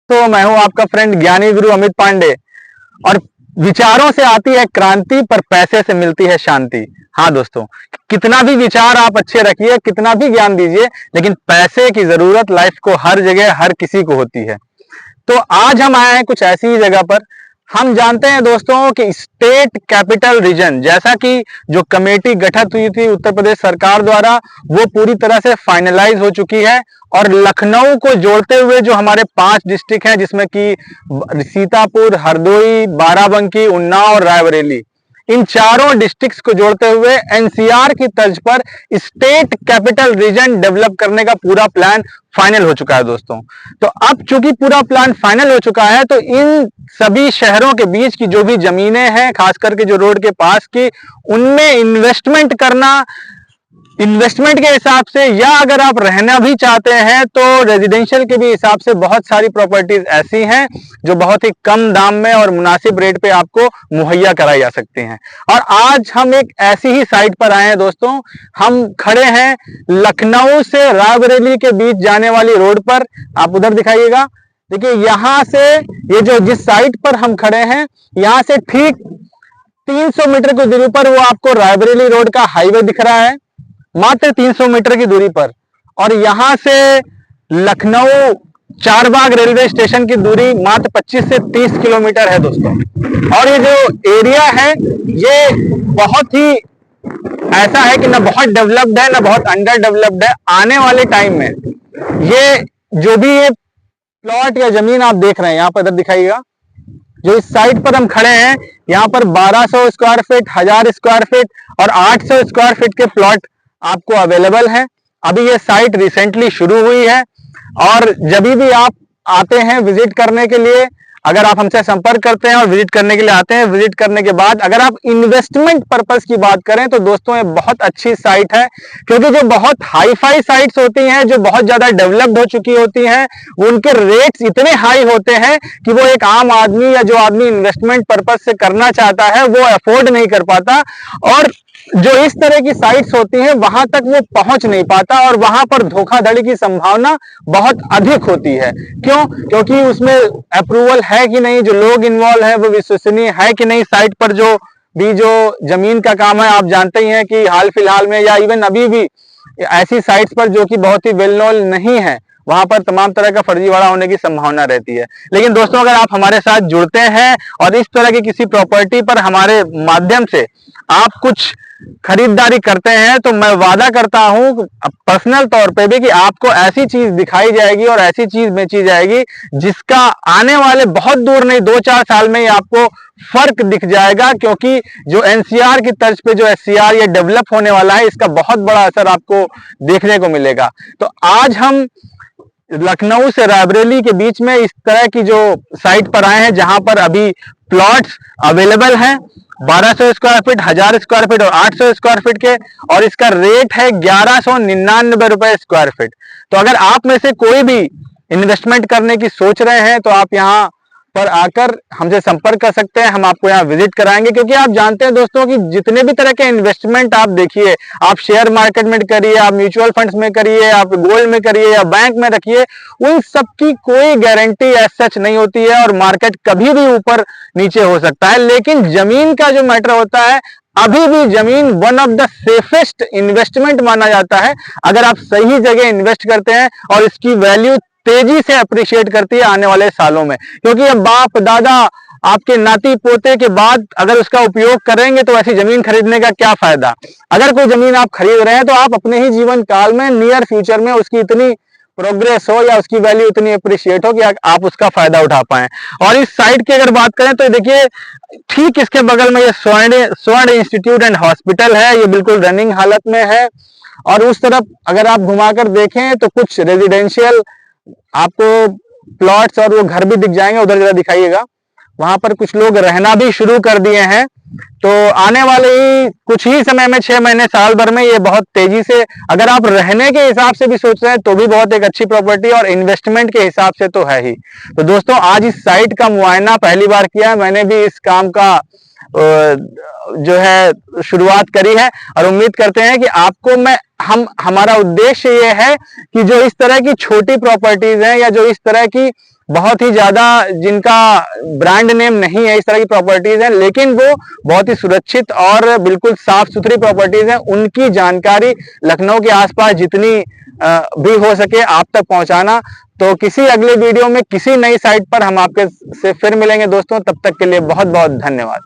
तो मैं हूं आपका फ्रेंड ज्ञानी गुरु अमित पांडे। और विचारों से आती है क्रांति, पर पैसे से मिलती है शांति। हाँ दोस्तों, कितना भी विचार आप अच्छे रखिए, कितना भी ज्ञान दीजिए, लेकिन पैसे की जरूरत लाइफ को हर जगह हर किसी को होती है। तो आज हम आए हैं कुछ ऐसी ही जगह पर। हम जानते हैं दोस्तों कि स्टेट कैपिटल रीजन, जैसा कि जो कमेटी गठित हुई थी उत्तर प्रदेश सरकार द्वारा, वो पूरी तरह से फाइनलाइज हो चुकी है। और लखनऊ को जोड़ते हुए जो हमारे 5 डिस्ट्रिक्ट हैं, जिसमें कि सीतापुर, हरदोई, बाराबंकी, उन्नाव और रायबरेली, इन चारों डिस्ट्रिक्ट्स को जोड़ते हुए एनसीआर की तर्ज पर स्टेट कैपिटल रीजन डेवलप करने का पूरा प्लान फाइनल हो चुका है दोस्तों। तो अब चूंकि पूरा प्लान फाइनल हो चुका है, तो इन सभी शहरों के बीच की जो भी जमीनें हैं, खास करके जो रोड के पास की, उनमें इन्वेस्टमेंट करना, इन्वेस्टमेंट के हिसाब से, या अगर आप रहना भी चाहते हैं तो रेजिडेंशियल के भी हिसाब से बहुत सारी प्रॉपर्टीज ऐसी हैं जो बहुत ही कम दाम में और मुनासिब रेट पे आपको मुहैया कराई जा सकती हैं। और आज हम एक ऐसी ही साइट पर आए हैं दोस्तों। हम खड़े हैं लखनऊ से रायबरेली के बीच जाने वाली रोड पर। आप उधर दिखाइएगा, देखिए यहां से, ये जो जिस साइट पर हम खड़े हैं, यहां से ठीक 300 मीटर की दूरी पर वो आपको रायबरेली रोड का हाईवे दिख रहा है, मात्र 300 मीटर की दूरी पर। और यहां से लखनऊ चारबाग रेलवे स्टेशन की दूरी मात्र 25 से 30 किलोमीटर है दोस्तों। और ये जो एरिया है, ये बहुत ही ऐसा है कि ना बहुत डेवलप्ड है ना बहुत अंडर डेवलप्ड है। आने वाले टाइम में ये जो भी ये प्लॉट या जमीन आप देख रहे हैं, यहां पर इधर दिखाइएगा, जो इस साइट पर हम खड़े हैं, यहाँ पर 1200 स्क्वायर फीट, 1000 स्क्वायर फीट और 800 स्क्वायर फीट के प्लॉट आपको अवेलेबल है। अभी ये साइट रिसेंटली शुरू हुई है। और जब भी आप आते हैं विजिट करने के लिए, अगर आप हमसे संपर्क करते हैं और विजिट करने के लिए आते हैं, विजिट करने के बाद अगर आप इन्वेस्टमेंट पर्पस की बात करें तो दोस्तों ये बहुत अच्छी साइट है। क्योंकि जो बहुत हाई फाई साइट्स होती हैं, जो बहुत ज्यादा डेवलप्ड हो चुकी होती हैं, उनके रेट्स इतने हाई होते हैं कि वो एक आम आदमी या जो आदमी इन्वेस्टमेंट पर्पस से करना चाहता है वो अफोर्ड नहीं कर पाता। और जो इस तरह की साइट्स होती हैं, वहां तक वो पहुंच नहीं पाता और वहां पर धोखाधड़ी की संभावना बहुत अधिक होती है। क्यों? क्योंकि उसमें अप्रूवल है कि नहीं, जो लोग इन्वॉल्व है वो विश्वसनीय है कि नहीं। साइट पर जो भी जो जमीन का काम है, आप जानते ही हैं कि हाल फिलहाल में या इवन अभी भी ऐसी साइट्स पर जो कि बहुत ही वेल नोन नहीं है, वहां पर तमाम तरह का फर्जीवाड़ा होने की संभावना रहती है। लेकिन दोस्तों, अगर आप हमारे साथ जुड़ते हैं और इस तरह की किसी प्रॉपर्टी पर हमारे माध्यम से आप कुछ खरीदारी करते हैं, तो मैं वादा करता हूं पर्सनल तौर पे भी कि आपको ऐसी चीज दिखाई जाएगी और ऐसी चीज बेची जाएगी जिसका आने वाले बहुत दूर नहीं 2-4 साल में ही आपको फर्क दिख जाएगा। क्योंकि जो एनसीआर की तर्ज पे जो एससीआर ये डेवलप होने वाला है, इसका बहुत बड़ा असर आपको देखने को मिलेगा। तो आज हम लखनऊ से रायबरेली के बीच में इस तरह की जो साइट पर आए हैं, जहां पर अभी प्लॉट्स अवेलेबल हैं 1200 स्क्वायर फीट, 1000 स्क्वायर फीट और 800 स्क्वायर फीट के, और इसका रेट है 1199 रुपए स्क्वायर फीट। तो अगर आप में से कोई भी इन्वेस्टमेंट करने की सोच रहे हैं तो आप यहाँ पर आकर हमसे संपर्क कर सकते हैं, हम आपको यहाँ विजिट कराएंगे। क्योंकि आप जानते हैं दोस्तों कि जितने भी तरह के इन्वेस्टमेंट आप देखिए, आप शेयर मार्केट में करिए, आप म्यूचुअल फंड्स में करिए, आप गोल्ड में करिए या बैंक में रखिए, उन सब की कोई गारंटी एज सच नहीं होती है और मार्केट कभी भी ऊपर नीचे हो सकता है। लेकिन जमीन का जो मैटर होता है, अभी भी जमीन one of the safest investment माना जाता है अगर आप सही जगह इन्वेस्ट करते हैं, और इसकी वैल्यू तेजी से अप्रिशिएट करती है आने वाले सालों में। क्योंकि अब बाप दादा आपके नाती पोते के बाद अगर उसका उपयोग करेंगे तो ऐसी जमीन खरीदने का क्या फायदा। अगर कोई जमीन आप खरीद रहे हैं तो आप अपने ही जीवन काल में नियर फ्यूचर में उसकी इतनी प्रोग्रेस हो या उसकी वैल्यू इतनी अप्रिशिएट हो कि आप उसका फायदा उठा पाए। और इस साइट की अगर बात करें तो देखिए, ठीक इसके बगल में ये स्वर्ण इंस्टीट्यूट एंड हॉस्पिटल है, ये बिल्कुल रनिंग हालत में है। और उस तरफ अगर आप घुमाकर देखें तो कुछ रेजिडेंशियल आपको प्लॉट्स और वो घर भी दिख जाएंगे, उधर जरा दिखाइएगा। वहां पर कुछ लोग रहना भी शुरू कर दिए हैं। तो आने वाले ही कुछ ही समय में, 6 महीने साल भर में, ये बहुत तेजी से, अगर आप रहने के हिसाब से भी सोच रहे हैं तो भी बहुत एक अच्छी प्रॉपर्टी, और इन्वेस्टमेंट के हिसाब से तो है ही। तो दोस्तों, आज इस साइट का मुआयना पहली बार किया है, मैंने भी इस काम का जो है शुरुआत करी है, और उम्मीद करते हैं कि आपको हमारा उद्देश्य ये है कि जो इस तरह की छोटी प्रॉपर्टीज हैं या जो इस तरह की बहुत ही ज्यादा जिनका ब्रांड नेम नहीं है, इस तरह की प्रॉपर्टीज हैं, लेकिन वो बहुत ही सुरक्षित और बिल्कुल साफ सुथरी प्रॉपर्टीज हैं। उनकी जानकारी लखनऊ के आसपास जितनी भी हो सके आप तक पहुंचाना। तो किसी अगले वीडियो में किसी नई साइट पर हम आपके से फिर मिलेंगे दोस्तों, तब तक के लिए बहुत बहुत धन्यवाद।